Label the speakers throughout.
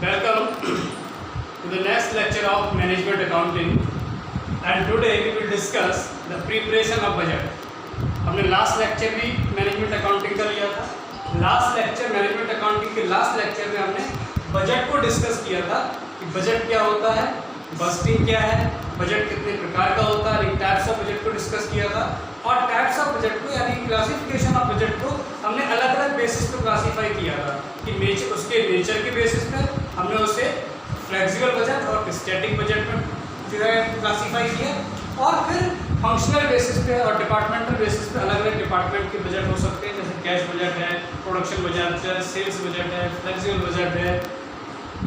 Speaker 1: Welcome to the next lecture of Management Accounting, and today we will discuss the preparation of budget. हमने last lecture भी management accounting का लिया था। Last lecture management accounting के last lecture में हमने budget को discuss किया था कि बजट क्या होता है, बस्टिंग क्या है, बजट कितने प्रकार का होता है, टाइप्स ऑफ बजट को डिस्कस किया था। और टाइप्स ऑफ बजट को यानी क्लासिफिकेशन ऑफ बजट को हमने अलग अलग बेसिस पे क्लासीफाई किया था कि उसके नेचर के बेसिस पे हमने उसे फ्लेक्सिबल बजट और स्टैटिक बजट में जो है क्लासीफाई किया, और फिर फंक्शनल बेसिस पे और डिपार्टमेंटल बेसिस पे अलग अलग डिपार्टमेंट के बजट हो सकते हैं, जैसे कैश बजट है, प्रोडक्शन बजट है, सेल्स बजट है, फ्लेक्सिबल बजट है,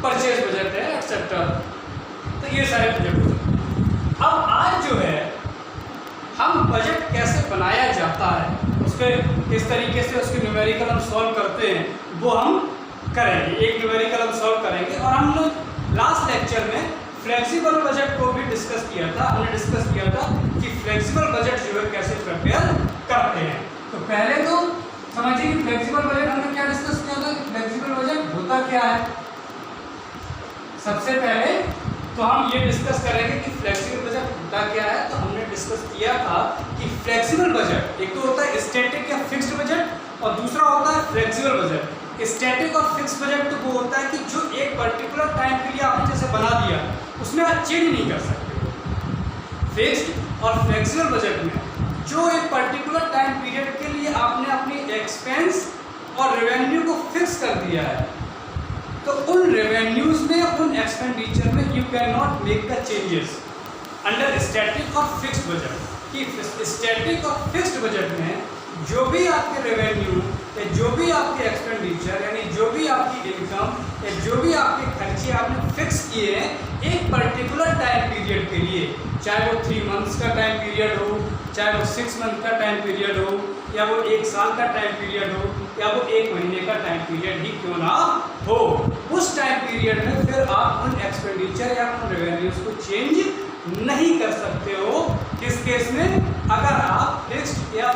Speaker 1: परचेज बजट है, एक्सेट्रा। तो ये सारे बजट हो सकते हैं। अब आज जो है हम बजट कैसे बनाया जाता है, उसके किस तरीके से उसके न्यूमेरिकल हम सॉल्व करते हैं, वो हम करेंगे। एक न्यूमेरिकल हम सॉल्व करेंगे। और हम लोग लास्ट लेक्चर में फ्लेक्सिबल बजट को भी डिस्कस किया था। हमने डिस्कस किया था कि फ्लेक्सिबल बजट जो है कैसे प्रिपेयर करते हैं। तो पहले तो समझिए कि फ्लेक्सिबल बजट हमने क्या डिस्कस किया था, फ्लेक्सिबल बजट होता क्या है। सबसे पहले तो हम ये डिस्कस करेंगे कि फ्लेक्सिबल बजट होता क्या है। तो हमने डिस्कस किया था कि फ्लेक्सिबल बजट एक तो होता है स्टैटिक या फिक्स्ड बजट, और दूसरा होता है फ्लेक्सिबल बजट। स्टैटिक और फिक्स बजट तो वो होता है कि जो एक पर्टिकुलर टाइम के लिए आपने जैसे बना दिया उसमें आप चेंज नहीं कर सकते। फिक्स्ड और फ्लेक्सिबल बजट में जो एक पर्टिकुलर टाइम पीरियड के लिए आपने अपनी एक्सपेंस और रेवेन्यू को फिक्स कर दिया है, तो उन रेवेन्यूज में, उन एक्सपेंडिचर में you can not make the changes under static और फिक्स्ड बजट। कि स्टैटिक और फिक्स्ड बजट में जो भी आपके रेवेन्यू या जो भी आपके एक्सपेंडिचर यानी जो भी आपकी इनकम या जो भी आपके खर्चे आपने फिक्स किए हैं एक पर्टिकुलर टाइम पीरियड के लिए, चाहे वो 3 मंथ्स का टाइम पीरियड हो, चाहे वो 6 मंथ का टाइम पीरियड हो, या वो 1 साल का टाइम पीरियड हो, या वो 1 महीने का टाइम पीरियड ही क्यों ना हो, उस टाइम पीरियड में फिर आप उन एक्सपेंडिचर या उन रेवेन्यूज को चेंज नहीं कर सकते हो। किस केस में, अगर आप फिक्स्ड या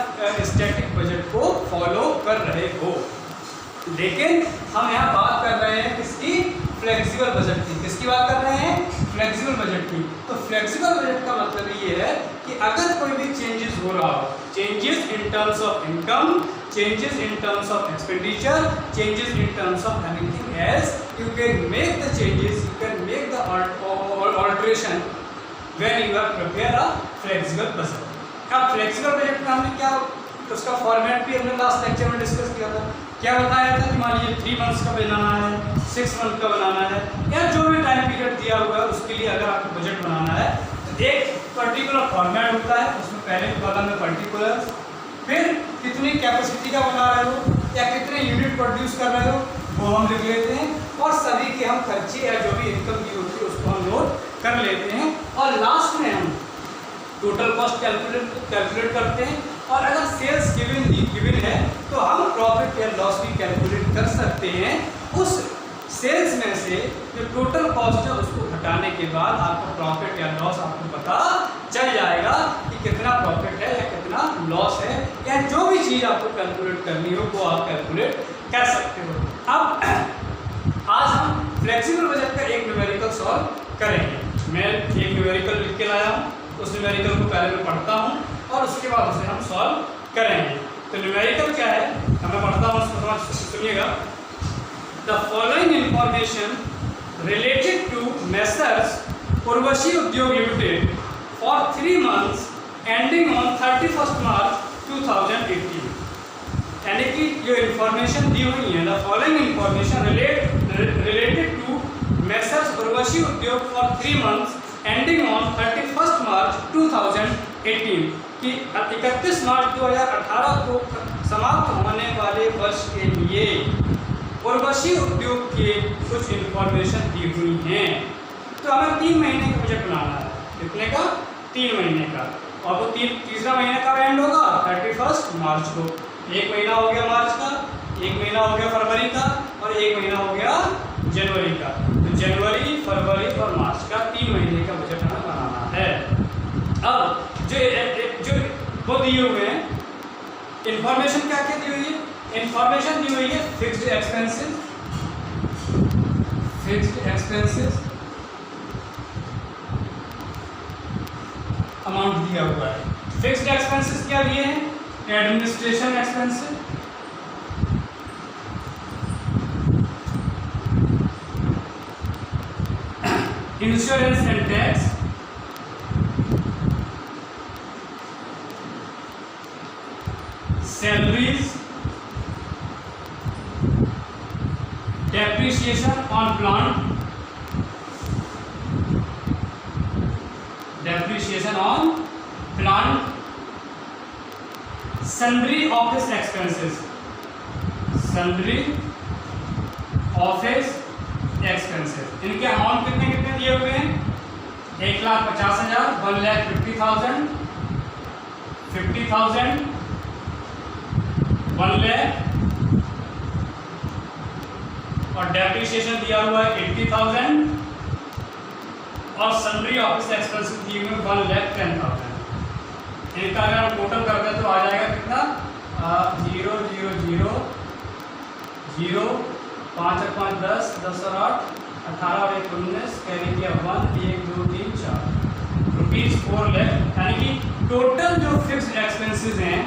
Speaker 1: स्टैटिक बजट को फॉलो कर रहे हो। लेकिन हम यहाँ बात कर रहे हैं किसकी, फ्लेक्सिबल बजट की। किसकी बात कर रहे हैं, फ्लेक्सिबल बजट की। तो फ्लेक्सिबल बजट का मतलब ये है कि अगर कोई भी चेंजेस हो रहा हो, changes in terms of income, changes in terms of expenditure, changes in terms of anything else, you can make the changes, you can make the alteration when you are prepare a flexible budget। अब flexible budget में हमने क्या उसका format भी हमने last lecture में discuss किया था। क्या बताया था कि मान लीजिए 3 मंथ्स का बनाना है, 6 मंथ का बनाना है, या जो भी टाइम पीरियड दिया हुआ है उसके लिए अगर आपको बजट बनाना है तो एक पर्टिकुलर फॉर्मेट होता है। उसमें पहले कॉलम में पर्टिकुलर, फिर कितनी कैपेसिटी का बना रहे हो या कितने यूनिट प्रोड्यूस कर रहे हो वो हम लिख लेते हैं, और सभी के हम खर्चे या जो भी इनकम की होती है उसको हम नोट कर लेते हैं, और लास्ट में हम टोटल कॉस्ट कैलकुलेट करते हैं। और अगर सेल्स गिवन है तो हम प्रॉफिट या लॉस भी कैलकुलेट कर सकते हैं। उस सेल्स में से जो टोटल कॉस्ट है उसको घटाने के बाद आपका प्रॉफिट या लॉस आपको पता चल जाएगा कि कितना प्रॉफिट है या कितना लॉस है, या जो भी चीज़ आपको कैलकुलेट करनी हो वो आप कैलकुलेट कर सकते हो। अब आज हम फ्लेक्सिबल बजट का एक न्यूमेरिकल सॉल्व करेंगे। मैं एक न्यूमेरिकल लिख के लाया हूँ, उस न्यूमेरिकल को पहले मैं पढ़ता हूँ और उसके बाद उसे हम सॉल्व करेंगे। तो न्यूमेरिकल क्या है, मैं पढ़ता हूँ, उसको सुनिएगा। The following information related to messrs Urvashi Udyog limited for 3 months ending on 31 March 2018। यानी कि जो इंफॉर्मेशन दी हुई है, the following information related to messrs Urvashi Udyog for 3 months ending on 31 March 2018 कि 31 मार्च 2018 को समाप्त होने वाले वर्ष के लिए उर्वशी उद्योग के कुछ इंफॉर्मेशन दी हुई हैं। तो हमें 3 महीने का बजट बनाना है। कितने का, 3 महीने का, और वो तीसरा महीने का एंड होगा 31 मार्च को। 1 महीना हो गया मार्च का, 1 महीना हो गया फरवरी का, और 1 महीना हो गया जनवरी का। तो जनवरी, फरवरी और मार्च का 3 महीने का बजट हमें बनाना है। अब जो वो दिए हुए हैं इंफॉर्मेशन, क्या क्या दी हुई है, इंफॉर्मेशन दी हुई है fixed expenses, fixed expenses amount दिया हुआ है। फिक्स्ड एक्सपेंसेस क्या दिए हैं? Administration expenses, insurance and tax, salaries, depreciation on plant, depreciation on plant, sundry office expenses, sundry office expenses. इनके अमाउंट कितने कितने दिए हुए हैं? 1,50,000, 1,50,000, 50,000, 1 लाख, और डेप्रिसिएशन दिया हुआ है 80,000, और सन्ड्री ऑफिस एक्सपेंसेस दिए हुए 1,10,000। इनका अगर हम टोटल करते हैं तो आ जाएगा कितना? 0 0 0 0 5 और 5 10, 10 और 8 18 और 1 19, कैरी किया 1 1 2 3 4 रुपीज 4 लाख। यानी कि टोटल जो फिक्स्ड एक्सपेंसेस हैं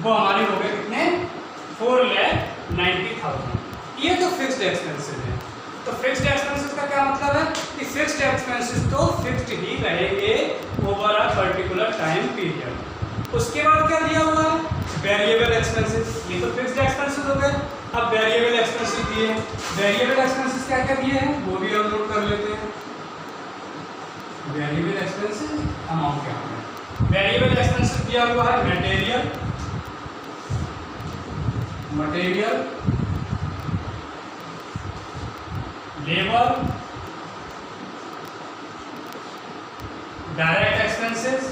Speaker 1: वो हमारे हो गए कितने? 4,90,000। ये तो फिक्स्ड एक्सपेंसेस है। तो फिक्स्ड एक्सपेंसेस का क्या मतलब है कि फिक्स्ड एक्सपेंसेस तो फिक्स्ड ही रहेंगे over a particular time period. उसके बाद क्या दिया हुआ है? Variable expenses. ये तो फिक्स्ड एक्सपेंसेस हो गए। अब वेरिएबल एक्सपेंसेस दिए हैं। वेरिएबल एक्सपेंसेस क्या क्या दिए हैं वो भी हम नोट कर लेते हैं। वेरिएबल एक्सपेंसेस अमाउंट क्या है? वेरिएबल एक्सपेंसेस दिया हुआ है मटेरियल, लेबर, डायरेक्ट एक्सपेंसेस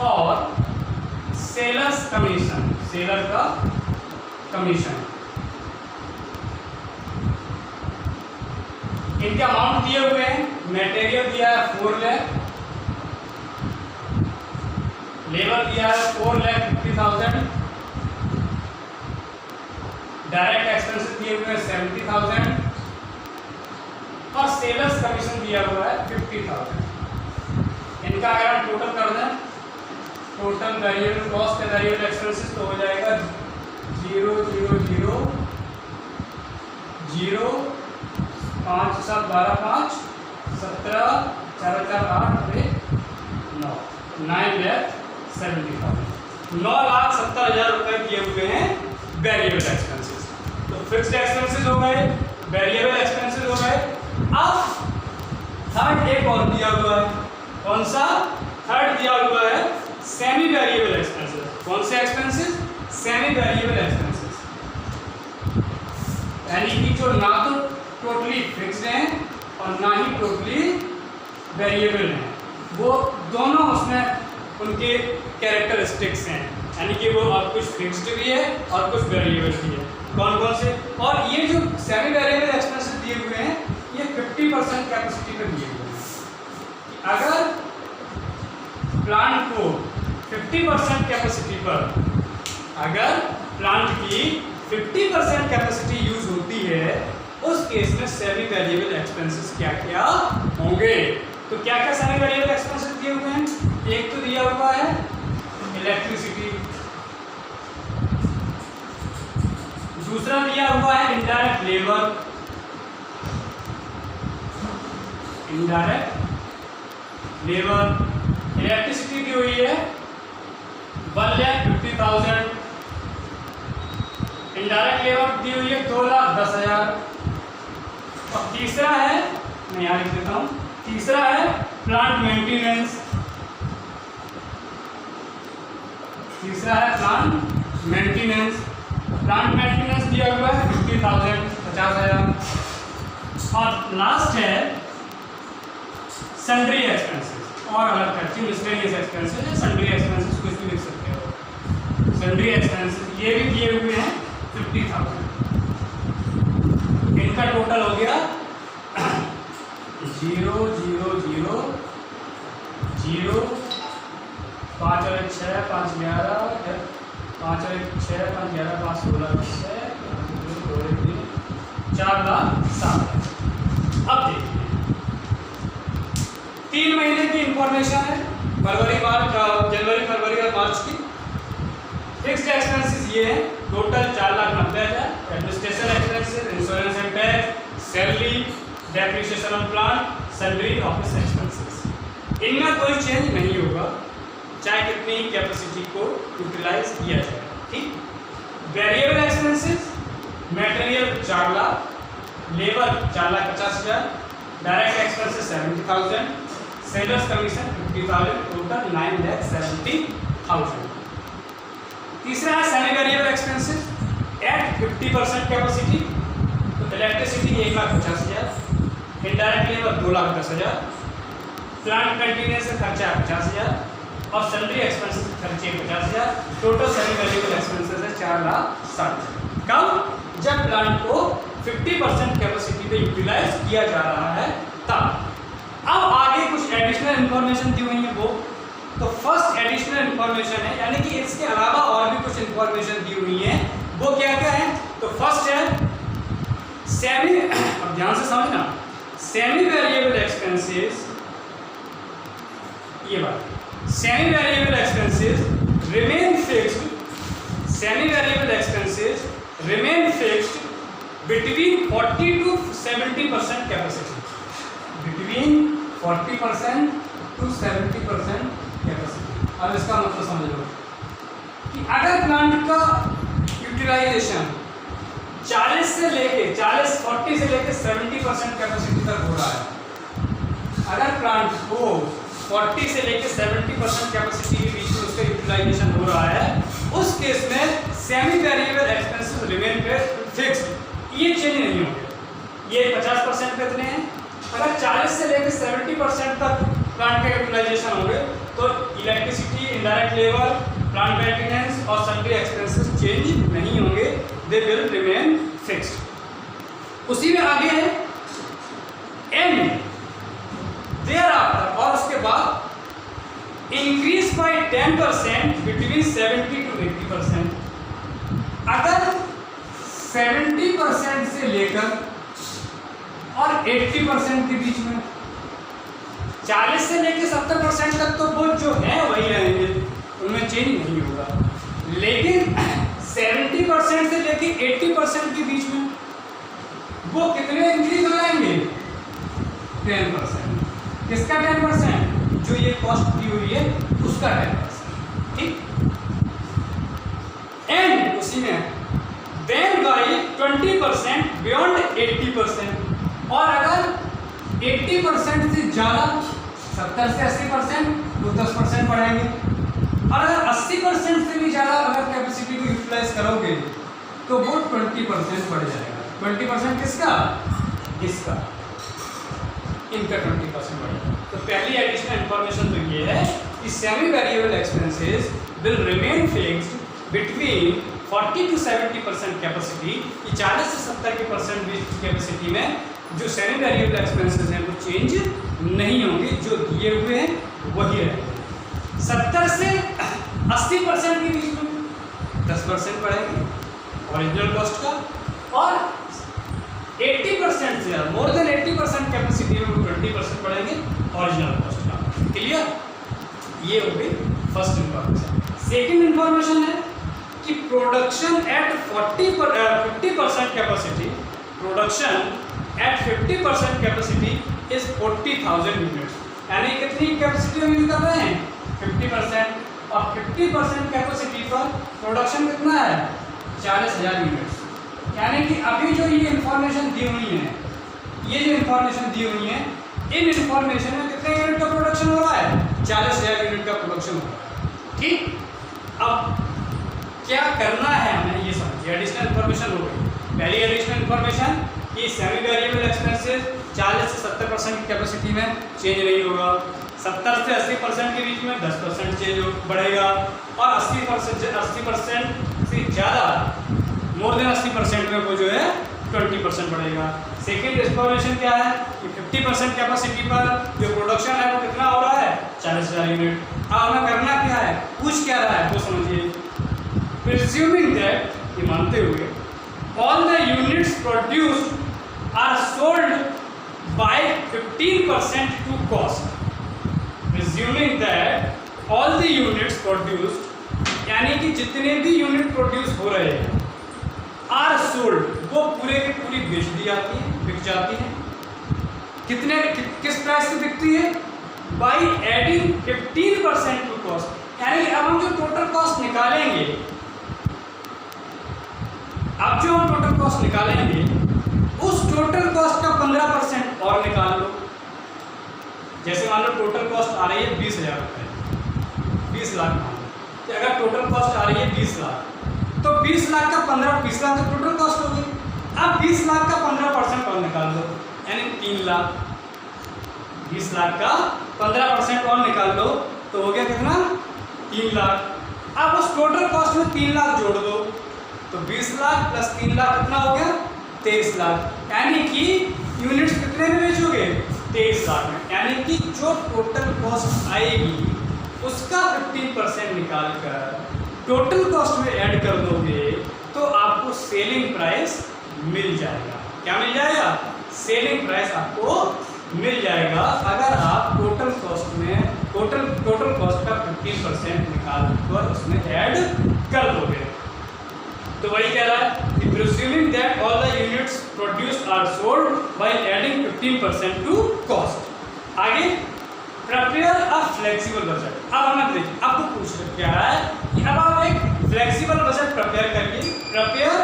Speaker 1: और सेलर्स कमीशन, सेलर का कमीशन। इनके अमाउंट दिए हुए हैं। मटेरियल दिया है 4 लाख, लेबर दिया है 4,50,000, डायरेक्ट एक्सपेंसेस दिए हुए हैं 70,000 और सेलर्स कमीशन दिया हुआ है 50,000। इनका अगर हम टोटल कर दें, टोटल वेरिएबल कॉस्ट या वेरिएबल एक्सपेंसेस तो हो जाएगा 0 0 0 0 5 7 12 5 17 4 4 8 9 9,70,000। 9,70,000 रुपए दिए हुए हैं वेरिएबल एक्सपेंसेस। तो फिक्स्ड एक्सपेंसेस हो गए, वेरिएबल एक्सपेंसेस हो गए। अब थर्ड एक और दिया हुआ है। कौन सा? थर्ड दिया हुआ है सेमी वेरिएबल एक्सपेंसेस। कौन से एक्सपेंसेस? सेमी वेरिएबल एक्सपेंसेस, यानी कि जो ना तो टोटली फिक्स्ड हैं और ना ही टोटली वेरिएबल हैं, वो दोनों उसमें उनके कैरेक्टरिस्टिक्स हैं, यानी कि वो और कुछ फिक्स्ड भी है और कुछ वेरिएबल भी है। कौन कौन से? और ये जो सेमी वेरिएबल एक्सपेंसेस दिए हुए हैं ये 50% कैपेसिटी पर दिए हुए हैं। अगर प्लांट को 50% कैपेसिटी पर, अगर प्लांट की 50% कैपेसिटी यूज होती है, उस केस में सेमी वेरिएबल एक्सपेंसेस क्या क्या होंगे? तो क्या क्या सेमी वेरिएबल एक्सपेंसेस दिए हुए हैं? एक तो दिया हुआ है इलेक्ट्रिसिटी, दूसरा दिया हुआ है indirect labour, indirect labour. Electricity दी हुई है 1,50,000, इनडायरेक्ट लेबर दी हुई है 2,10,000। और तीसरा है, मैं यहाँ लिख देता हूँ, तीसरा है प्लांट मेंटेनेंस। तीसरा है प्लांट मेंटेनेंस। प्लांट मेंटेनेंस दिया हुआ है 50,000, 50,000। और लास्ट है सन्ड्री एक्सपेंसेस और अलग खर्चे, मिसलेनियस एक्सपेंसेस या सन्ड्री एक्सपेंसेस कुछ भी लिख सकते हो। सन्ड्री एक्सपेंसेस ये भी दिए हुए हैं 50,000। इनका टोटल हो गया 0 0 0 0 5 और 6 5 11 5 और 1 6, 5 11, 5 16, 6, 2 1 3, 4,07,000। अब देखिए 3 महीने की इंफॉर्मेशन है, जनवरी फरवरी और मार्च की। फिक्स्ड एक्सपेंसेस ये है, total 4,90,000। Administration expenses, insurance and tax, salary, depreciation on plant, salary, office expenses, इनमें कोई चेंज नहीं होगा चाहे कितनी ही कैपेसिटी को यूटिलाइज किया जाए। ठीक। Variable expenses, material 4 lakh, labour 4,50,000, direct expenses 70,000, sellers commission 50,000, total 9,70,000। तीसरा है semi variable expenses at 50% capacity, तो electricity 1,50,000, indirect labour 2,10,000, plant maintenance का खर्चा 50,000 और सैलरी एक्सपेंसेस खर्चे 50,000। टोटल सेमी वेरिएबल एक्सपेंसेस है 4,60,000। कब? जब प्लांट को 50% कैपेसिटी पे यूटिलाइज किया जा रहा है तब। अब आगे कुछ एडिशनल इंफॉर्मेशन दी हुई है वो, तो फर्स्ट एडिशनल इंफॉर्मेशन है, यानी कि इसके अलावा और भी कुछ इंफॉर्मेशन दी हुई है, वो क्या क्या है? तो फर्स्ट है सेमी, अब ध्यान से समझना, सेमी वेरिएबल एक्सपेंसेस, ये बात, semi variable expenses remain fixed, semi variable expenses remain fixed between 40 to 70% capacity, between 40% to 70% capacity. अब इसका मतलब समझ लो कि अगर प्लांट का यूटिलाइजेशन 40 से लेके 70% कैपेसिटी तक हो रहा है, अगर प्लांट को 40 से लेके 70% कैपेसिटी के बीच में उसका यूटिलाइजेशन हो रहा है, उस केस में semi variable expenses remain fixed, ये चेंज नहीं होंगे। ये 50% पे इतने हैं। अगर 40 से लेकर 70% तक प्लांट का यूटिलाइजेशन होंगे तो electricity, indirect labour, plant maintenance और सैलरी एक्सपेंसेस चेंज नहीं होंगे, दे विल रिमेन फिक्स्ड। उसी में आगे है एंड देयरआफ्टर, और उसके बाद इंक्रीज बाय 10% बिटवीन 70 to 80%। अगर 70% से लेकर और 80% के बीच में, 40 से लेकर 70% तक तो वो जो है वही रहेंगे, उनमें चेंज नहीं होगा। लेकिन 70% से लेकर 80% के बीच में वो कितने इंक्रीज हो जाएंगे? 10%। किसका 10%? जो ये कॉस्ट दी हुई है उसका 10%। ठीक। एंड उसी में then by 20% beyond 80%, और अगर 80% से ज़्यादा 70 से 80% तो 10% बढ़ाएंगे, और अगर 80% से भी ज़्यादा अगर कैपेसिटी को यूटिलाइज करोगे तो वो 20% बढ़ जाएगा। 20% किसका? इसका, इनका 20% बढ़ेगा। तो पहली एडिशनल इंफॉर्मेशन तो ये है कि semi variable expenses will remain fixed between 40 to 70% capacity, कि 40 से 70% बीच कैपेसिटी में जो सेमी वेरिएबल एक्सपेंसेस हैं वो चेंज नहीं होंगे, जो दिए हुए हैं वही रहेंगे। 70 से 80% के बीच में 10% बढ़ेंगे ओरिजिनल कॉस्ट का, और 80% से मोर देन 80% कैपेसिटी में 20% बढ़ेंगे ओरिजिनल कॉस्ट का। क्लियर? ये हो गई फर्स्ट इंफॉर्मेशन। सेकेंड इंफॉर्मेशन है कि production at 50% capacity, production at 50% capacity is 40,000 units, यानी कितनी कैपेसिटी हम यूज कर रहे हैं? 50%, और 50% कैपेसिटी पर प्रोडक्शन कितना है? 40,000 यूनिट्स। यानी कि अभी जो ये इंफॉर्मेशन दी हुई है, ये जो इंफॉर्मेशन दी हुई है, इन इंफॉर्मेशन में कितने यूनिट का प्रोडक्शन हो रहा है? 40,000 यूनिट का प्रोडक्शन हो रहा है। ठीक। अब क्या करना है हमें ये समझिए। एडिशनल इन्फॉर्मेशन हो गई। पहली एडिशनल इन्फॉर्मेशन कि सेमी वेरिएबल एक्सपेंसेस 40 से 70% की कैपेसिटी में चेंज नहीं होगा, 70 से 80% के बीच में 10% चेंज बढ़ेगा, और 80% से ज़्यादा मोर देन 80% में वो जो है 20% बढ़ेगा। सेकेंड इंफॉर्मेशन क्या है कि 50% कैपेसिटी पर जो प्रोडक्शन है वो कितना हो रहा है? 40,000 यूनिट। अब हमें करना क्या है? पूछ क्या रहा है वो समझिए। प्रिज्यूमिंग दैट, ये मानते हुए, all the units produced are sold by 15% to cost. Presuming that all the units produced, यानी कि जितने भी यूनिट प्रोड्यूस हो रहे हैं, आर सोल्ड, वो पूरे की पूरी बेच दी जाती है, बिक जाती है। किस प्राइस से बिकती है? बाई एडिंग 15% टू कॉस्ट, यानी अब हम जो टोटल कॉस्ट निकालेंगे, अब जो हम टोटल कॉस्ट निकालेंगे उस टोटल कॉस्ट का 15% और निकाल लो। जैसे मान लो टोटल कॉस्ट आ रही है 20,000 रुपये, 20 लाख मान लो, तो अगर टोटल कॉस्ट आ रही है 20 लाख, तो 20 लाख का 20 लाख का टोटल कॉस्ट हो गई। अब 20 लाख का 15% और निकाल दो, यानी 3 लाख। 20 लाख का 15% और निकाल लो तो हो गया कितना? 3 लाख। अब उस टोटल कॉस्ट में 3 लाख जोड़ दो, तो 20 लाख प्लस 3 लाख कितना हो गया? 23 लाख। यानी कि यूनिट्स कितने में बेचोगे? 23 लाख में। यानी कि जो टोटल कॉस्ट आएगी उसका 15% निकाल कर टोटल कॉस्ट में ऐड कर दोगे तो आपको सेलिंग प्राइस मिल जाएगा। क्या मिल जाएगा? सेलिंग प्राइस आपको मिल जाएगा अगर आप टोटल कॉस्ट में टोटल कॉस्ट का 15% निकाल कर उसमें ऐड कर दोगे। तो वही कह रहा है कि presuming that all the units produced are sold by adding 15% to cost. आगे प्रिपेयर अ फ्लेक्सिबल बजट। अब हमें देखिए, आपको पूछ क्या है कि अब आप एक फ्लेक्सिबल बजट प्रिपेयर करिए। Prepare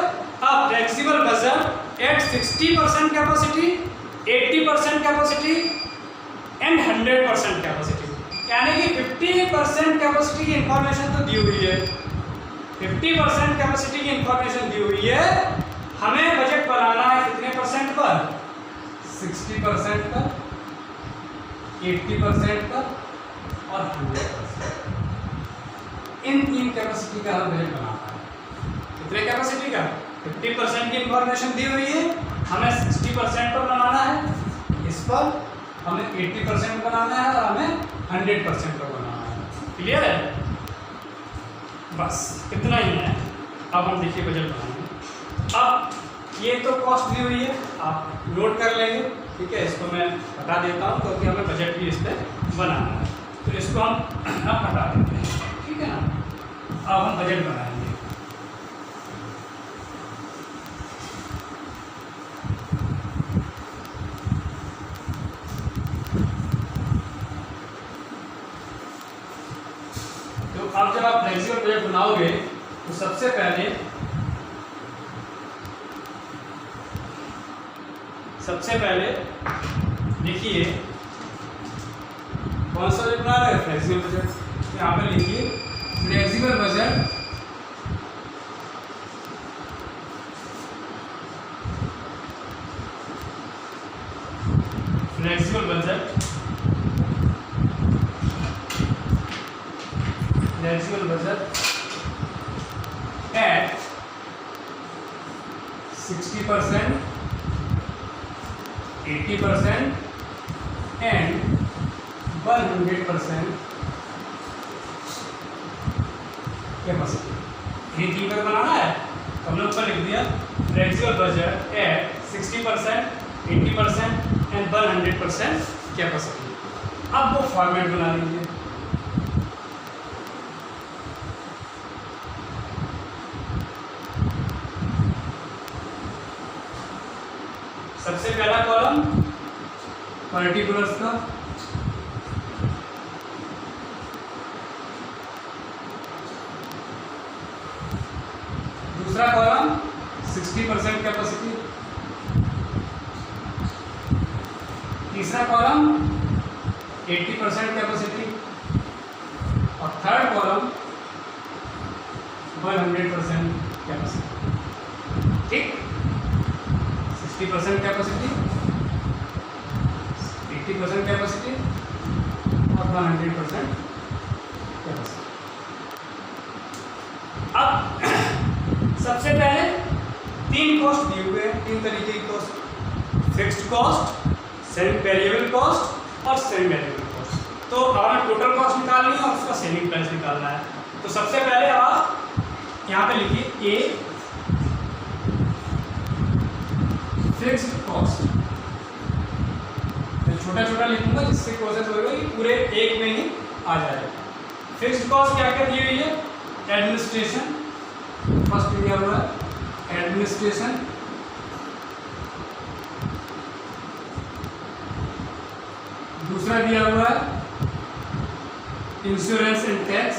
Speaker 1: a flexible budget at 60% capacity, 80% capacity and 100% capacity. यानी कि 50% कैपेसिटी की इंफॉर्मेशन तो दी हुई है, 50% कैपेसिटी की इंफॉर्मेशन दी हुई है, हमें बजट बनाना है कितने परसेंट पर? 60% पर, 80% पर और 100%। इन 3 कैपेसिटी का हम बजट बनाना है। कितने कैपेसिटी का? 50% की इंफॉर्मेशन दी हुई है, हमें 60% पर बनाना है, इस पर हमें 80% बनाना है और हमें 100% पर बनाना है। क्लियर है? बस इतना ही है। अब हम देखिए बजट बनाएंगे। अब ये तो कॉस्ट दी हुई है, आप नोट कर लेंगे, ठीक है। इसको मैं हटा देता हूँ क्योंकि हमें बजट भी इस पर बनाना है, तो इसको हम अब हटा देते हैं, ठीक है ना। अब हम बजट बनाएंगे। तो अब जब आप फ्लेक्सिबल बजट बनाओगे तो सबसे पहले लिखिए कौन सा बजट बना रहे हैं? Flexible budget. यहाँ पे लिखिए flexible budget at 60%, 80% and 100% capacity. ये 3 पर बनाना है तो हमने ऊपर लिख दिया flexible budget at 60%, 80% and 100% capacity. अब वो फॉर्मेट बना लीजिए। सबसे पहला कॉलम पर्टिकुलर्स का, दूसरा कॉलम 60% कैपेसिटी, तीसरा कॉलम 80% कैपेसिटी और थर्ड कॉलम 100% कैपेसिटी। ठीक, 60% कैपेसिटी, 80% कैपेसिटी और 100% कैपेसिटी। अब सबसे पहले 3 कॉस्ट दिए हुए हैं, 3 तरीके की cost, fixed cost, semi variable cost और सेमी वेरिएबल कॉस्ट। तो हमें टोटल कॉस्ट निकालनी है और उसका सेलिंग प्राइस निकालना है। तो सबसे पहले आप यहाँ पे लिखिए ए फिक्स्ड कॉस्ट, मैं छोटा छोटा लिखूंगा जिससे कोशिश होगा कि पूरे एक में ही आ जाएगा। फिक्स्ड कॉस्ट क्या क्या दी हुई है? एडमिनिस्ट्रेशन, फर्स्ट दिया हुआ है एडमिनिस्ट्रेशन, दूसरा दिया हुआ है इंश्योरेंस एंड टैक्स,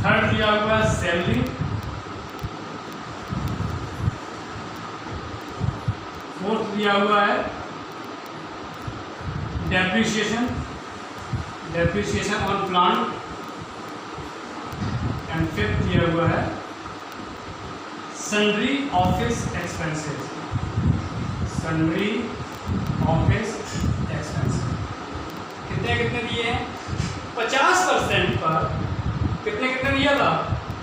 Speaker 1: थर्ड दिया हुआ है सैलरी, फोर्थ दिया हुआ है depreciation, depreciation on plant, and fifth दिया हुआ है sundry office expenses, sundry office expenses. कितने कितने दिए हैं? 50% पर कितने कितने दिया था?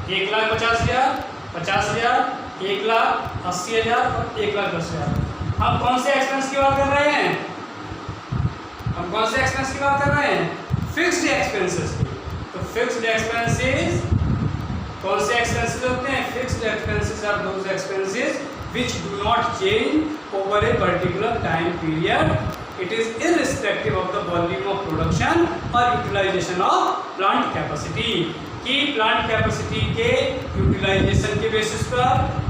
Speaker 1: 1,50,000, 50,000, 1,80,000 और 1,10,000। हम कौन से एक्सपेंस की बात कर रहे हैं? हम कौन से एक्सपेंस की बात कर रहे हैं? फिक्स्ड एक्सपेंसेस की। तो फिक्स्ड एक्सपेंसेस कौन से एक्सपेंसेस होते हैं? Fixed expenses are those expenses which do not change over a particular time period. It is irrespective of the volume of production or utilization of plant capacity. कि plant capacity के utilisation के basis पर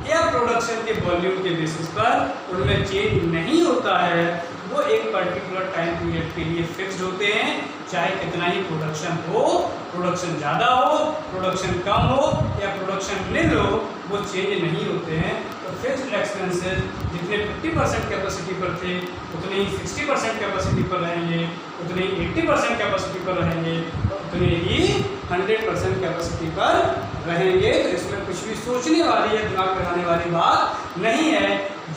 Speaker 1: या production के volume के basis पर उनमें change नहीं होता है। वो एक पर्टिकुलर टाइम पीरियड के लिए फिक्स्ड होते हैं, चाहे कितना ही प्रोडक्शन हो, प्रोडक्शन ज़्यादा हो, प्रोडक्शन कम हो या प्रोडक्शन निल हो, वो चेंज नहीं होते हैं। तो फिक्स्ड एक्सपेंसेस जितने 50% कैपेसिटी पर थे उतने ही 60% कैपेसिटी पर रहेंगे, उतने ही 80% कैपेसिटी पर रहेंगे, उतने ही 100% कैपेसिटी पर रहेंगे। तो इसमें कुछ भी सोचने वाली या दिमाग लगाने वाली बात नहीं है।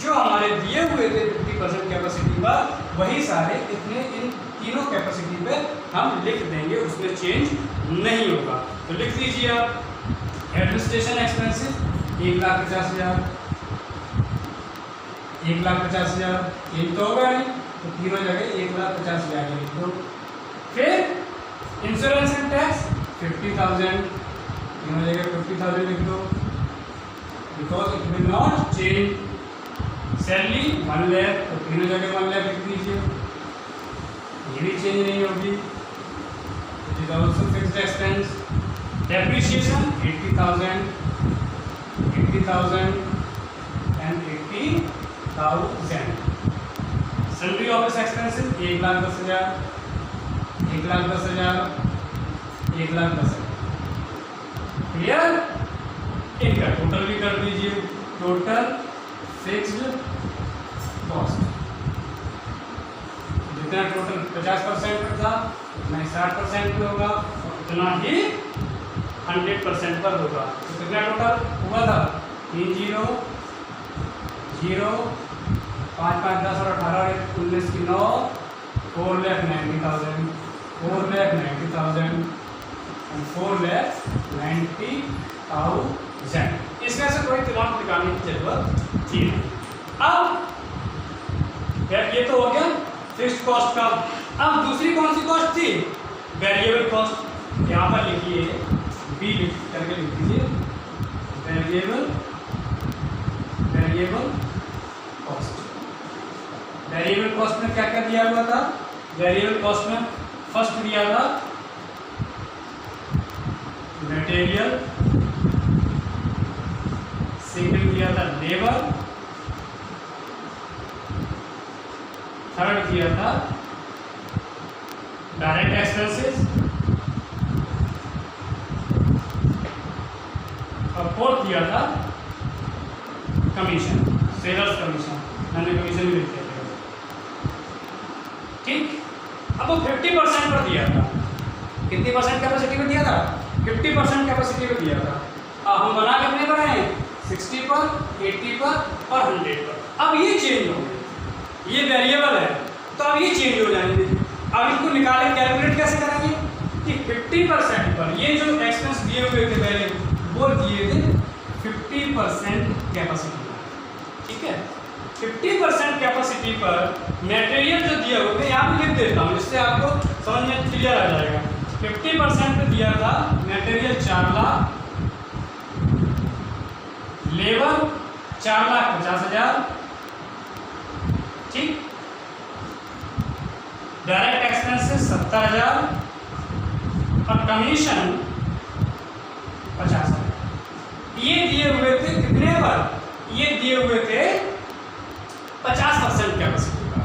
Speaker 1: जो हमारे दिए हुए थे 50% कैपेसिटी पर वही सारे इतने इन तीनों कैपेसिटी पे हम लिख देंगे, उसमें चेंज नहीं होगा। तो लिख दीजिए आप एडमिनिस्ट्रेशन एक्सपेंसेस 1,50,000, 1,50,000, ये तो होगा नहीं तो तीनों जगह 1,50,000 लिख दो। फिर इंश्योरेंस एंड टैक्स 50,000, तीनों जगह 50,000 लिख दो, because it will not change. Salary 1 lakh, तो तीनों जगह 1 लाख लिख दीजिए, ये भी चेंज नहीं होगी। It is also fixed expense. Depreciation 80,000, 80,000 and 80,000। Salary office expenses 1,10,000, 1,10,000, 1,10,000। Clear? इनका टोटल भी कर दीजिए, टोटल फिक्स्ड कॉस्ट जितना टोटल 50% पर था उतना ही 60% पे होगा और उतना ही 100% पर होगा। तो कितना टोटल हुआ था? 3 0 0 5 5 10 और 18 19 की 9 4,90,000, 4,90,000 and 4,90,000। इसमें से कोई दिमाग निकालने की जरूरत थी। अब ये तो हो गया फिक्स्ड कॉस्ट का। अब दूसरी कौन सी कॉस्ट थी? Variable cost. यहाँ पर लिखिए बी करके लिख दीजिए वेरिएबल कॉस्ट। वेरिएबल कॉस्ट में क्या क्या दिया हुआ था? वेरिएबल कॉस्ट में फर्स्ट दिया था मटेरियल, सेकंड दिया था लेबर, थर्ड दिया था डायरेक्ट एक्सपेंसेस और फोर्थ दिया था कमीशन, सेलर्स कमीशन। मैंने कमीशन भी लिख दिया था। ठीक, अब वो 50% पर दिया था। कितनी परसेंट कैपेसिटी पर दिया था? 50% कैपेसिटी पर दिया था। अब हम बना कितने पर हैं? 60 पर, 80 पर और 100 पर। अब ये चेंज हो गए, ये वेरिएबल है तो अब ये चेंज हो जाएंगे। अब इनको निकाले कैलकुलेट कैसे करेंगे कि 50% पर ये जो एक्सपेंस दिए हुए थे पहले वो दिए थे 50% कैपेसिटी पर। ठीक है, 50% कैपेसिटी पर मटेरियल जो दिया हुआ है यहाँ पे लिख देता हूँ जिससे आपको समझ में क्लियर आ जाएगा। 50% पे दिया था मटेरियल 4 लाख, लेबर 4,50,000, ठीक, डायरेक्ट एक्सपेंसेस 70,000 और कमीशन 50,000। ये दिए हुए थे कितने पर? ये दिए हुए थे 50% कैपेसिटी पर।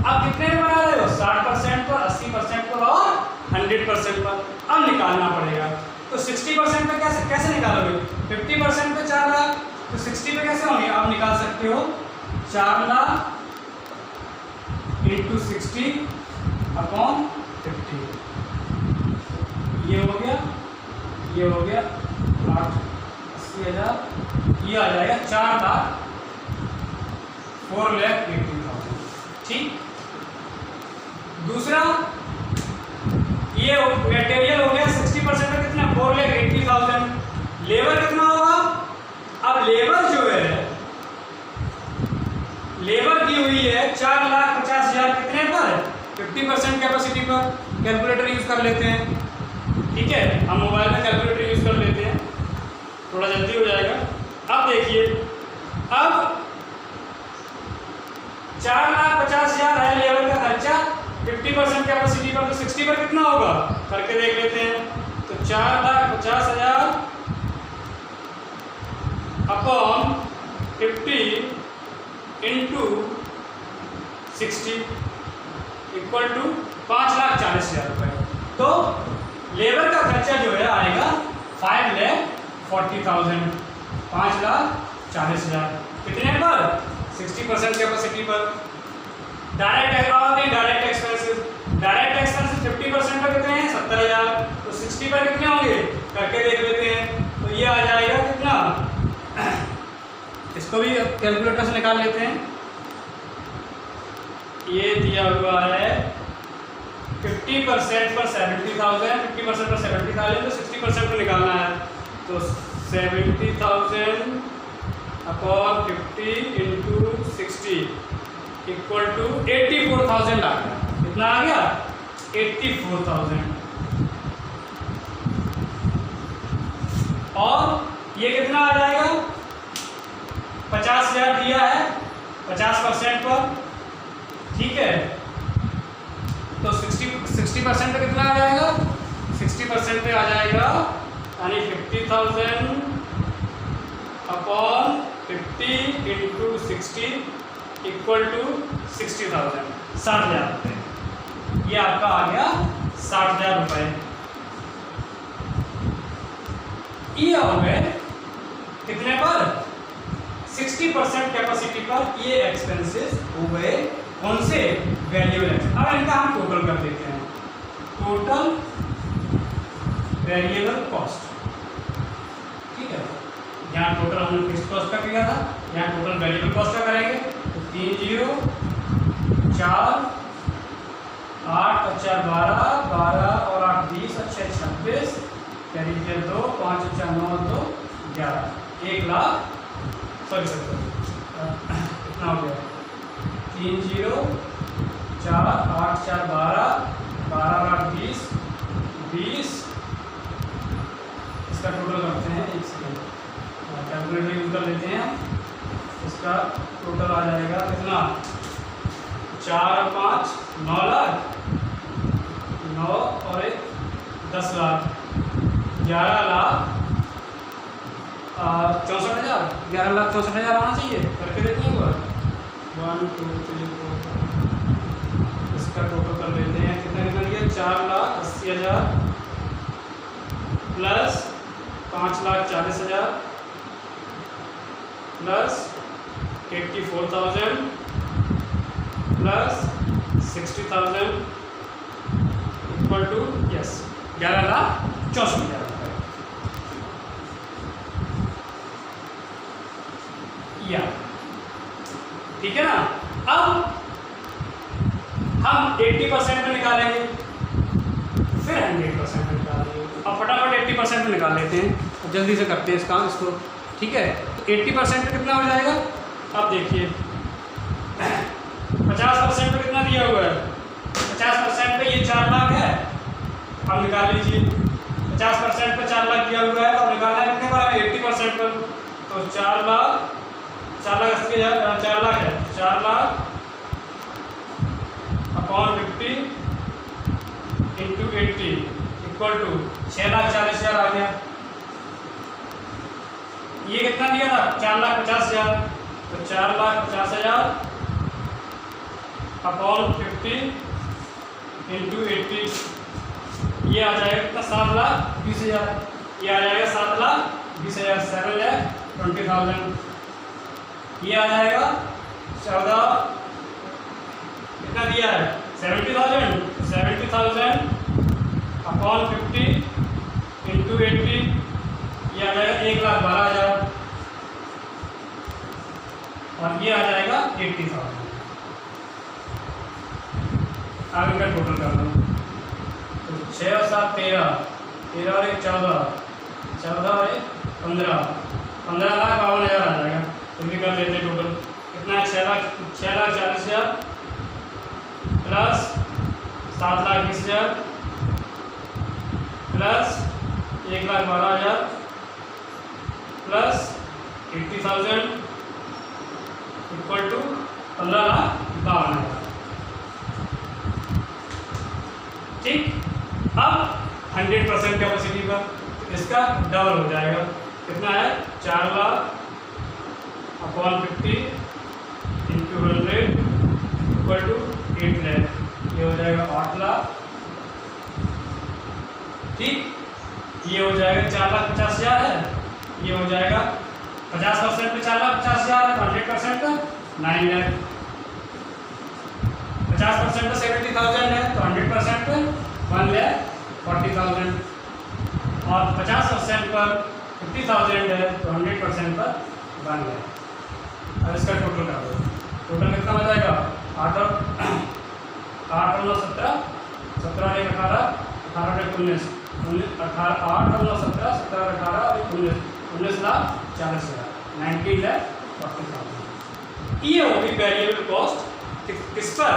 Speaker 1: अब कितने में बना रहे हो? 60% पर, 80% पर और 100% पर। अब निकालना पड़ेगा, तो 60% पे कैसे निकालोगे? 50% पे 4 लाख, तो 60 पे कैसे होंगे? आप निकाल सकते हो 4 लाख इंटू 60 अपॉन 50। ये हो गया, ये हो गया 80,000, ये आ जाएगा 4,80,000, ठीक। दूसरा, ये मटेरियल हो गया 60% में कितना? 4,80,000। लेबर कितना होगा? अब लेबर जो है, लेबर दी हुई है 4,50,000 कितने पर? 50% कैपेसिटी पर। कैलकुलेटर यूज कर लेते हैं, ठीक है, हम मोबाइल में कैलकुलेटर यूज कर लेते हैं, थोड़ा जल्दी हो जाएगा। अब देखिए, अब 4,50,000 है लेबर का खर्चा 50% कैपेसिटी पर, तो 60 पर कितना होगा? करके देख लेते हैं। तो 4,50,000 अपॉन 50 इंटू 60 इक्वल टू 5,40,000 रुपये। तो लेबर का खर्चा जो है आएगा 5,40,000, 5,40,000 कितने पर? 60% कैपेसिटी पर। डायरेक्ट एक्सपेंसेस, डायरेक्ट एक्सपेंसेस 50% पर कितने हैं? 70,000, तो 60 पर कितने होंगे? करके देख लेते हैं। तो ये आ जाएगा कितना? इसको भी कैलकुलेटर से निकाल लेते हैं। ये दिया हुआ है 50% पर 70,000, 50% पर 70,000, तो 60% पर निकालना है। तो 70,000 अपॉन 50 इंटू 60 इक्वल टू 84,000 आ गया। कितना आ गया? 84,000। और ये कितना आ जाएगा? 50,000 दिया है 50% पर, ठीक है, तो 60% पे कितना आ जाएगा? 60% पे आ जाएगा यानी 50,000 अपॉन 50 इंटू 60 इक्वल टू 60,000, 60,000 रुपये। ये आपका आ गया 60,000 रुपये। ये हो गए कितने पर? 60% कैपेसिटी पर ये एक्सपेंसेस हो गए। कौन से? Variable expense. अब इनका हम टोटल कर देते हैं। टोटल वेरिएबल कॉस्ट, ठीक है। यहाँ टोटल हमने फिक्स्ड कॉस्ट का किया था, यहाँ टोटल वेरिएबल कॉस्ट का करेंगे। तो 3 0 4 8 और 4 12 12 और 8 20 और 6 26 कैरी 2 5 4 9 2 11 1 लाख, सॉरी कितना हो गया? 3 0 4 8 4 12 12 8 20 20। इसका टोटल करते हैं, एक सेकेंड कैलकुलेटर यूज कर लेते हैं। इसका टोटल आ जाएगा कितना? 4 और 5 9 लाख, 9 और 1 10 लाख, 11 लाख 64,000, 11,64,000 आना चाहिए। करके देखते हैं 1 2 3 4। इसका टोटल कर लेते हैं। कितना कितना दिया? 4,80,000 plus 5,40,000 plus 84,000 plus 60,000 equal to 11,64,000 रुपये। या ठीक है ना। अब हम 80% में निकालेंगे, फिर 100% में निकालेंगे। अब फटाफट 80% में निकाल लेते हैं, जल्दी से करते हैं इस काम इसको, ठीक है। तो 80% में कितना हो जाएगा? अब देखिए 50% पे कितना दिया हुआ है? 50% पे ये 4 लाख है, अब निकाल लीजिए 50% पे 4 लाख दिया हुआ है, तो निकालना है कितने पर, 80% पर। तो 4 लाख 4 लाख है, 4 lakh upon 50 into 80 equal to 6,40,000 आ गया। ये कितना दिया था, 4,50,000, तो 4,50,000 अपॉन 50 इंटू 80, ये आ जाएगा कितना, 7,20,000। ये आ जाएगा 7,20,000, 7,20,000। ये आ जाएगा 14 कितना दिया है, 70,000 अपॉन 50 इंटू 80, ये आ जाएगा 1,12,000 और ये आ जाएगा 80,000। अब इनका टोटल कर लो, तो 6 और 7 13, 13 और 1 14, 14 और 1 15, 15,52,000 आ जाएगा। तो भी कर लेते टोटल कितना है, 6,40,000 plus 7,20,000 plus 1,12,000 plus 80,000 equal to 15,52,000। ठीक, अब 100% कैपेसिटी पर इसका डबल हो जाएगा, कितना है, 4 lakh upon 50 into 100 equal to 8 lakh, ये हो जाएगा 8 लाख। ठीक, ये हो जाएगा 4,50,000 है, ये हो जाएगा 50% पे 4,50,000 है, 100% का 9 लाख, 50% पे 70,000 है, तो 100% पे 1,40,000 और 50% पर 50,000 है, तो 100% पर 1 लाख। अब इसका टोटल कर दो, टोटल कितना हो जाएगा, 8 और 9 17, 17 और 1 18, 18 और 1 19, 8 और 9 17, 17 और 18 और 19, 19,40,000, 19,40,000। ये होगी वेरिएबल कॉस्ट किस पर,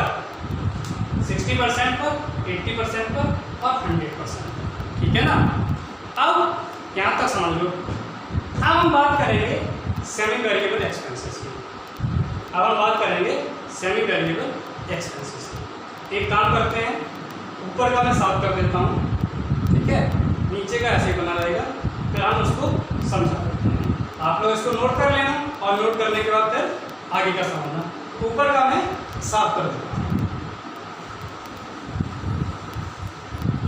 Speaker 1: 60% पर, 80% पर और 100% पर। ठीक है ना। अब यहाँ तक समझ लो। अब हम बात करेंगे सेमी वेरिएबल एक्सपेंसेस की। अब हम बात करेंगे सेमी वेरिएबल एक्सपेंसेस की। एक काम करते हैं, ऊपर का मैं साफ कर देता हूँ, ठीक है, नीचे का ऐसे बना रहेगा, फिर हम उसको समझा देते हैं। आप लोग इसको नोट कर लेना और नोट करने के बाद फिर आगे का समझना। ऊपर का मैं साफ कर देता हूँ,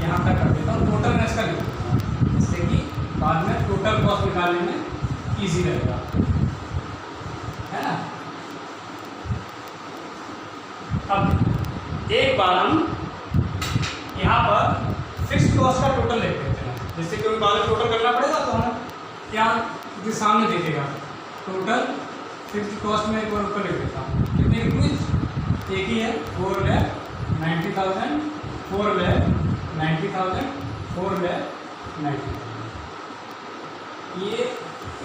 Speaker 1: यहाँ तक कर देता हूँ, टोटल में इसका लिख देता हूँ, जिससे कि बाद में टोटल कॉस्ट निकालने में इजी रहेगा, है ना। अब एक बार हम यहाँ पर फिक्स्ड कॉस्ट का टोटल लिख देते हैं, जिससे कि बाद में टोटल करना पड़ेगा, तो हम यहाँ जो सामने देखेगा टोटल फिक्स्ड कॉस्ट में एक बार ऊपर लिख देता हूँ, कितने की एक ही है, 4,90,000, 4,90,000, 4,90,000, ये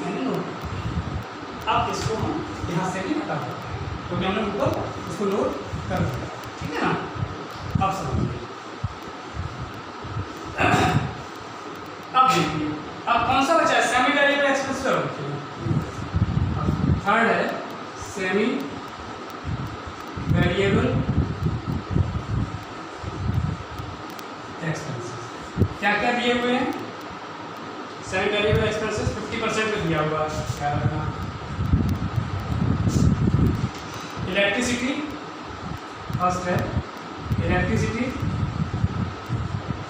Speaker 1: मैंने नोट। अब इसको हम यहाँ से भी हटा देते हैं, तो हमने ऊपर इसको नोट कर दिया, ठीक है ना। अब समझिए, अब देखिए, अब कौन सा बचा है, सेमी वेरिएबल एक्सपेंस का रखिए। थर्ड है सेमी वेरिएबल एक्सपेंसेस। क्या क्या दिए हुए हैं, सेमी वेरिएबल एक्सपेंसेस 50% पे दिया हुआ है, क्या रखना। इलेक्ट्रिसिटी फर्स्ट है,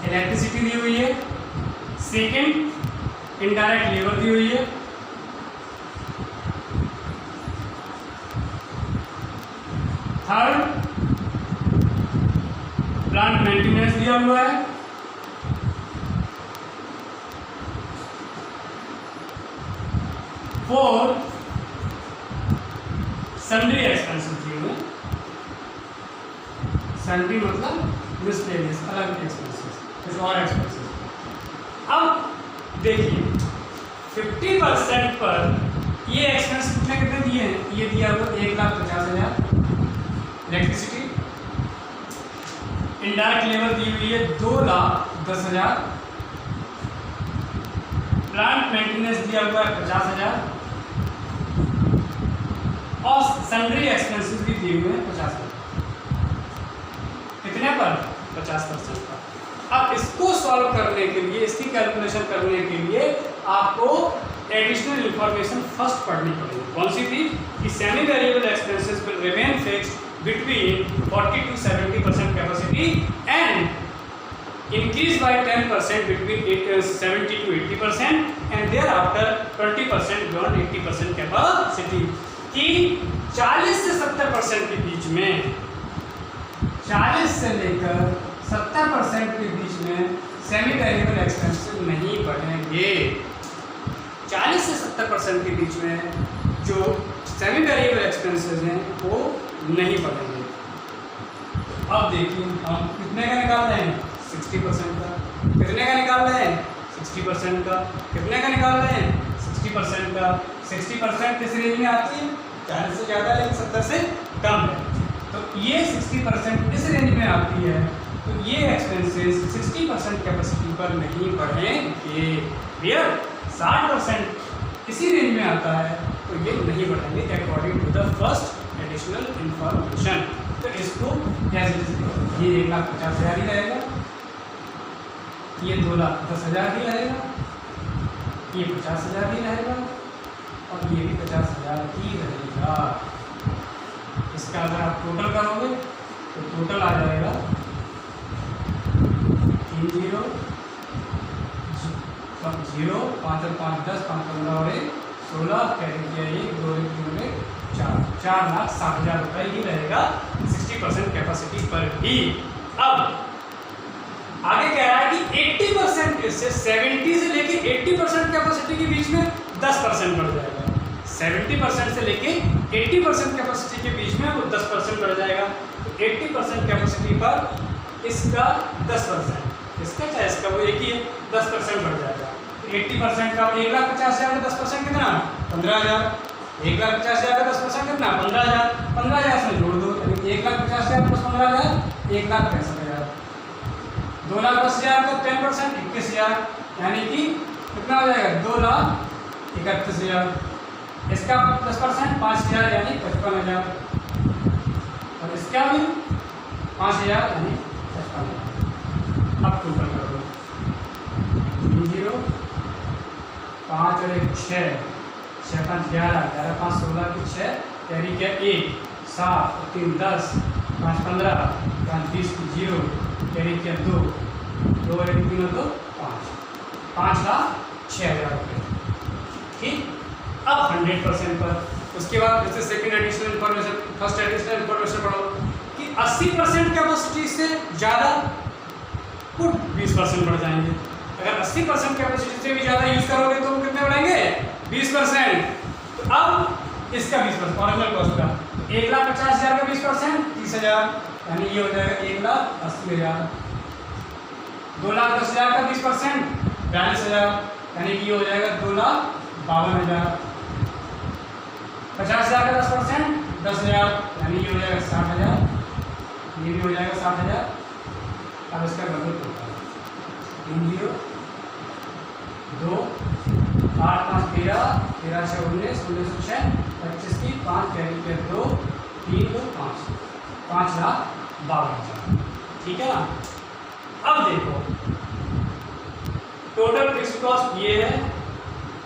Speaker 1: इलेक्ट्रिसिटी दी हुई है। सेकेंड इनडायरेक्ट लेबर दी हुई है। थर्ड प्लांट मेंटेनेंस दिया हुआ है। फोर्थ सन्ड्री एक्सपेंसेस दिए हुए। सन्ड्री मतलब मिसलेनियस, अलग एक्सपेंसेस, कुछ और एक्सपेंसेस। अब देखिए 50% पर ये एक्सपेंस कितने दिए हैं, ये दिया हुआ 1,50,000 इलेक्ट्रिसिटी। इनडायरेक्ट लेबर दी हुई है 10,000, प्लांट मेंटेनेंस दिया हुआ है 50,000 और सन्ड्री एक्सपेंसेस भी दिए हुए हैं 50,000। कितने पर? 50% पर। अब इसको सॉल्व करने के लिए, इसकी कैलकुलेशन करने के लिए आपको एडिशनल इंफॉर्मेशन फर्स्ट पढ़नी पड़ेगी। कौन सी थी? कि semi variable expenses will remain fixed between 40 to 70% capacity and increase by 10% between 70 to 80% and thereafter 20% beyond 80% capacity। कि 40 से 70% के बीच में, 40 से लेकर 70% के बीच में सेमी वेरिएबल एक्सपेंसेस नहीं बढ़ेंगे। 40 से 70% के बीच में जो सेमी वेरिएबल एक्सपेंसेस हैं वो नहीं बढ़ेंगे। अब देखिए हम कितने का निकाल रहे हैं? 60% का। कितने का निकाल रहे हैं? 60% का। कितने का निकाल रहे हैं? 60% का। 60% किस रेंज में आती है? 40 से ज़्यादा लेकिन 70 से कम है। तो ये 60% इस रेंज में आती है, तो ये एक्सपेंसेस 60% कैपेसिटी पर नहीं बढ़ेंगे। क्लियर? 60% इसी रेंज में आता है तो ये नहीं बढ़ेंगे according to the first additional information. तो इसको कैसे, ये 1,50,000 ही रहेगा, ये 2,10,000 ही रहेगा, ये 50,000 ही रहेगा और ये भी 50,000 ही रहेगा। इसका अगर आप टोटल करोगे तो टोटल आ जाएगा 3 0 0 5 और 5 10 5 15 और 1 16 कैरी किया, 1 2 1 3 1 4 4,60,000 रुपये ही रहेगा 60% कैपेसिटी पर ही। अब आगे कह रहा है कि 80% से 70 से लेके 80% कैपेसिटी के बीच में 10% बढ़ जाएगा। 70% से लेके 80% कैपेसिटी के बीच में वो 10% बढ़ जाएगा। तो 80% कैपेसिटी पर इसका 10%, इसका चाहे इसका वो एक ही है, 10% बढ़ जाएगा। 80% का 1,50,000 का 10% कितना? 15,000। 1,50,000 का 10% कितना? 15,000। 15,000 से जोड़ दो, 1,50,000 प्लस 15,000 1,65,000। 2,10,000 का 10% 21,000, यानी कि कितना हो जाएगा? 2,31,000। इसका 10% 5,000 यानी 55,000 और इसका भी 5,000 यानी 55,000। अब टोटल कर दो, 0 5 और 1 6 6 5 11 11 5 16 की 6 कैरी क्या 1 7 और 3 10 5 15 5 20 की 0 कैरी किया 2 2 और 1 3 तो 5 5,06,000 रुपये। ठीक। अब 100% पर, उसके बाद जैसे second additional information, first additional information पढ़ो कि 80% कैपेसिटी से ज़्यादा कुल 20% बढ़ जाएंगे। अगर 80% कैपेसिटी से भी ज़्यादा यूज़ करोगे तो कितने बढ़ेंगे? 20%। तो अब इसका 20% ओरिजिनल कॉस्ट का 1,50,000 का 20% 30,000, यानी ये हो जाएगा 1,80,000। 2,10,000 का 20% 42,000, यानी कि ये हो जाएगा 2,52,000। 50,000 का 10% 10,000, यानी ये हो जाएगा 60,000। ये भी हो जाएगा 60,000। अब इसका बदल होगा 3 0 2 8 5 13 13 6 19 19 6 25 की 5 कैरी के 2 3 2 5 5,52,000। ठीक है ना? अब देखो टोटल फिक्स्ड कॉस्ट ये है,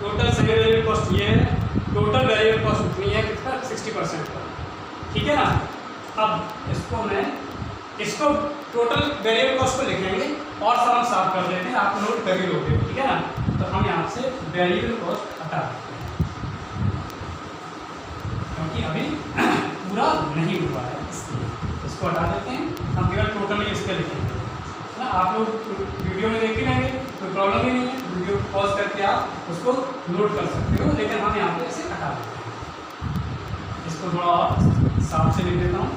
Speaker 1: टोटल सेमी वेरिएबल कॉस्ट ये है, टोटल वेरिएबल कॉस्ट उतनी है कितना? 60% पर। ठीक है ना? अब इसको टोटल वेरिएबल कॉस्ट को लिखेंगे और सब हम साफ कर लेते हैं, आप नोट कर ही लोगे। ठीक है ना? तो हम यहाँ से वेरिएबल कॉस्ट हटा देते हैं क्योंकि अभी पूरा नहीं हुआ है, इसलिए इसको हटा देते हैं। हम केवल टोटल ही इसके लिखेंगे ना। आप लोग वीडियो में देख ही लेंगे, कोई प्रॉब्लम ही नहीं है, वीडियो पॉज करके आप उसको नोट कर सकते हो, लेकिन हम यहाँ पे इसे हटा देते हैं। इसको थोड़ा और साफ से लिख देता हूँ।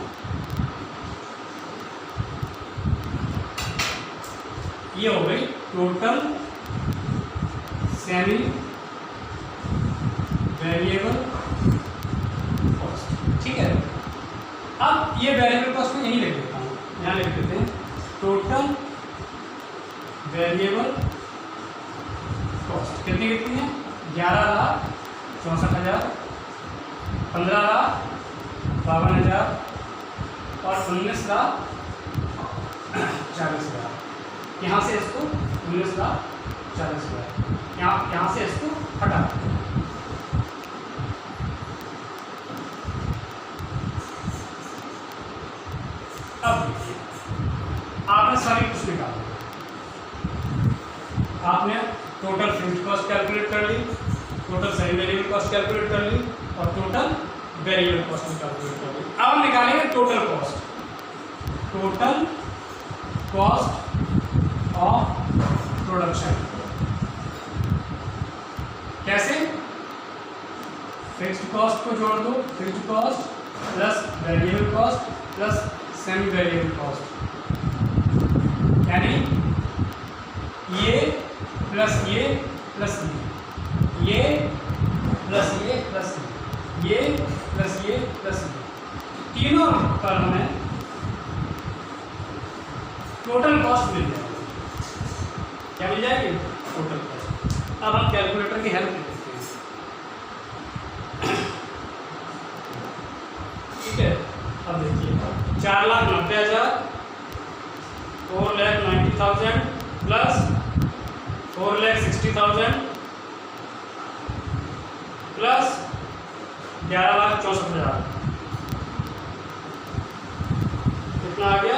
Speaker 1: ये हो गई टोटल सेमी वेरिएबल कॉस्ट। ठीक है? अब ये वेरिएबल कॉस्ट में यही लिख देता हूँ, यहाँ लिख देते हैं टोटल वेरिएबल कॉस्ट कितनी कितनी है? 11,64,000, 15,52,000 और 19,40,000। यहाँ से इसको 19,40,000 यहाँ से इसको हटा। अब देखिए आपने सारी कुछ निकाला, आपने टोटल फिक्स्ड कॉस्ट कैलकुलेट कर ली, total semi variable cost calculate कर ली और टोटल वेरिएबल कॉस्ट कैलकुलेट कर ली। अब हम निकालेंगे टोटल कॉस्ट ऑफ प्रोडक्शन। कैसे? फिक्स्ड कॉस्ट को जोड़ दो, fixed cost plus variable cost plus semi variable cost, यानी ये प्लस ये प्लस ये प्लस ये प्लस ये प्लस ये प्लस ये, तीनों पर हमें टोटल कॉस्ट मिल जाएगी। क्या मिल जाएगी? Total cost. अब हम कैलकुलेटर की हेल्प लेते हैं। ठीक है, अब देखिए 4,90,000, 4,90,000 प्लस 4,60,000 प्लस 11,64,000 कितना आ गया?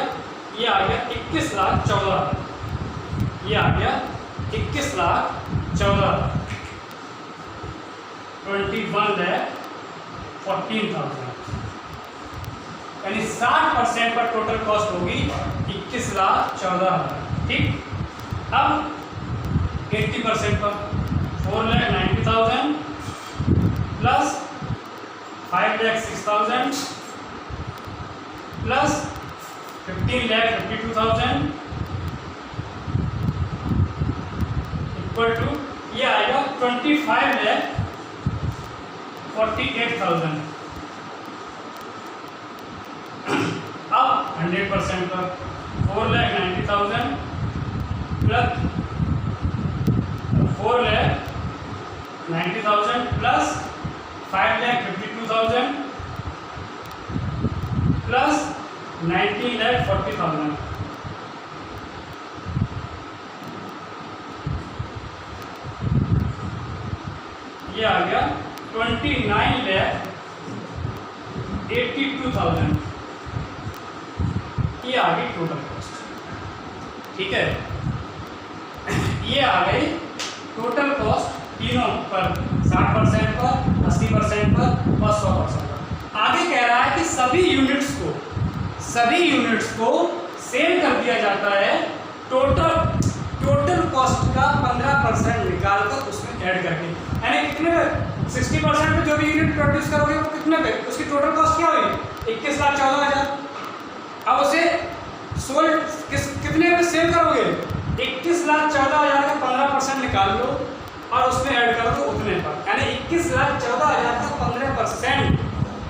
Speaker 1: ये आ गया 21,14,000। ये आ गया 21,14,000, 21,14,000, यानी 60% पर टोटल कॉस्ट होगी 21,14,000। ठीक, अब 80% पर 4,90,000 प्लस 5,06,000 प्लस 15,52,000 इक्वल टू ये आएगा 25,48,000। अब 100% पर 4,90,000 प्लस 4,90,000 प्लस 5,52,000 प्लस 19,40,000। ये आ गया 29,82,000। ये आ गई टोटल कॉस्ट। ठीक है, ये आ गई टोटल कॉस्ट तीनों पर, 60% पर, 80% पर और 100% पर। आगे कह रहा है कि सभी यूनिट्स को सेल कर दिया जाता है टोटल कॉस्ट का 15% निकालकर उसमें ऐड करके, यानी कितने पे? 60% पे जो भी यूनिट प्रोड्यूस करोगे वो कितने पे? उसकी टोटल कॉस्ट क्या होगी? 21,14,000। अब उसे सोल्ड कितने पे सेल करोगे? 21,14,000 का 15% निकाल लो और उसमें ऐड कर दो उतने पर, यानी 21,14,000 का 15%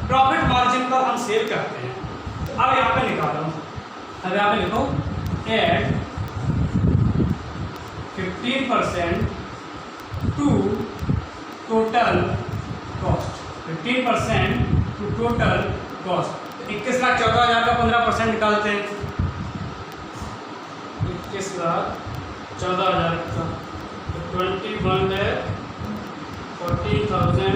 Speaker 1: प्रॉफिट मार्जिन पर हम सेल करते हैं। अब यहाँ पे निकालो, अब यहाँ पे लिखो add 15% to total cost, 15% to total cost. 21,14,000 का 15% निकालते हैं, 21,14,000 का 21,14,000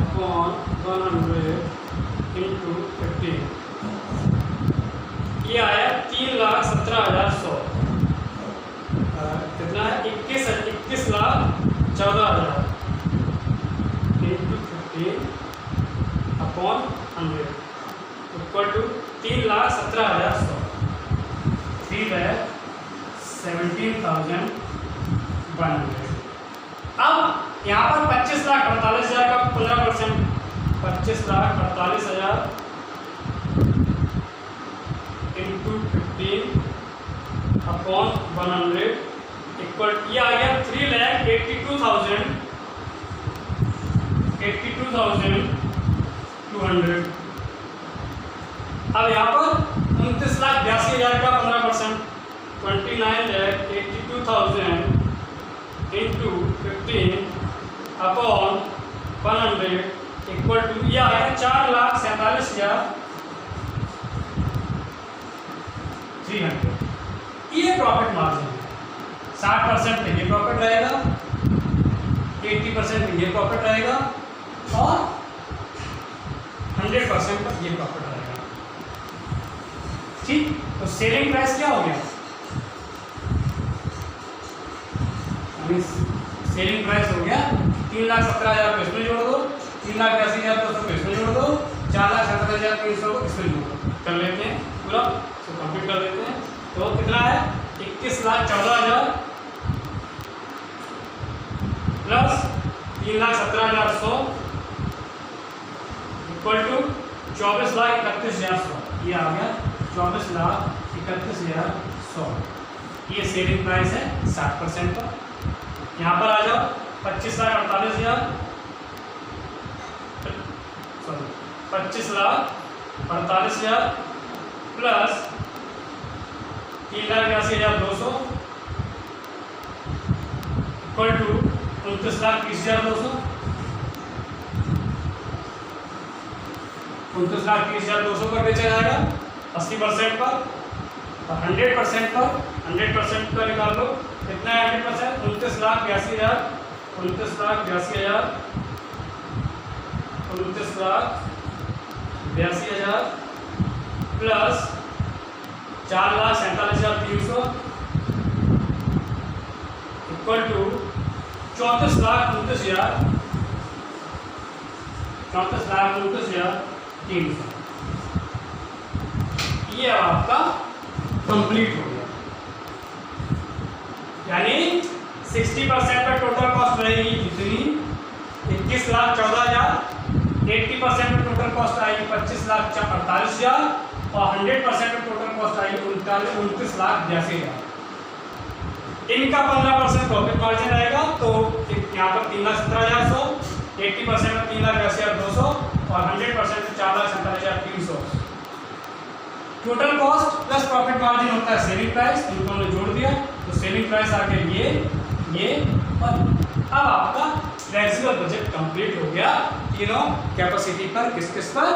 Speaker 1: अपॉन 100 इंटू 15, ये आया 3,17,100। कितना है? 21,14,000 इंटू 15 अपॉन 100 इक्वल टू 3,17,100। 3,17,100। अब यहाँ पर 25,48,000 का 15%, 25,48,000 इंटू 15 अपॉन 100 इक्वल, ये आ गया 3,82,200। अब यहाँ पर 29,82,000 का 15%, 29,82,000 इंटू 15 अपॉन 100 इक्वल टू यह आया 4,47,300। ये प्रॉफिट मार्जिन है। 60% पे ये प्रॉफिट रहेगा, 80% पे ये प्रॉफिट रहेगा और 100% पर ये प्रॉफिट रहेगा। ठीक, तो सेलिंग प्राइस क्या हो गया? सेलिंग प्राइस हो गया 3,17,000 को इसमें जोड़ दो, 3,82,000 को इसमें जोड़ दो, 4,47,300 को इसमें जोड़ दो। कर लेते हैं पूरा, तो कंप्लीट कर लेते हैं। तो कितना है? 21,14,000 प्लस 3,17,100 इक्वल टू 24,31,100। ये आ गया 24,31,100। ये सेलिंग प्राइस है 60% पर। यहाँ पर आ जाओ 25,48,000 सॉरी 25,48,000 प्लस 3,82,200 इक्वल टू 29,30,200। 29,30,200 पर बेचा जाएगा 80% पर और 100% पर 100% का निकाल लो। कितना है 100%? 29,82,000 29,82,000 29,82,000 प्लस 4,47,300 इक्वल टू 34,29,000 34,29,300। ये आपका कंप्लीट हो गया। यानी 60% पर टोटल कॉस्ट रहेगी कितनी? 21,14,000। 80% पर टोटल कॉस्ट आएगी 25,48,000 और 100% पर टोटल कॉस्ट आएगी 29,82,000। इनका 15% प्रॉफिट मार्जिन रहेगा, तो यहाँ पर 3,17,100, 80% में 3,82,200 और 100% में 4,47,300। Total cost plus profit margin होता है सेलिंग प्राइस, इनको हमने जोड़ दिया तो सेलिंग प्राइस आ गया ये और अब आपका फ्लेक्सिबल बजट कंप्लीट हो गया तीनों कैपेसिटी पर। किस किस पर?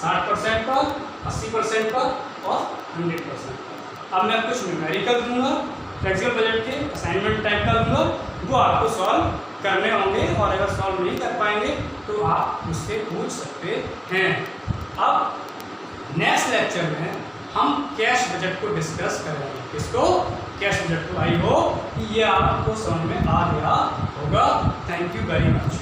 Speaker 1: 60% पर, 80% पर और 100% पर। अब मैं कुछ न्यूमेरिकल दूंगा फ्लेक्सिबल बजट के, असाइनमेंट टाइप का दूंगा, वो आपको सॉल्व करने होंगे और अगर सॉल्व नहीं कर पाएंगे तो आप मुझसे पूछ सकते हैं। अब नेक्स्ट लेक्चर में हम कैश बजट को डिस्कस करेंगे। किसको? कैश बजट को। आई होप ये आपको समझ में आ गया होगा। Thank you very much.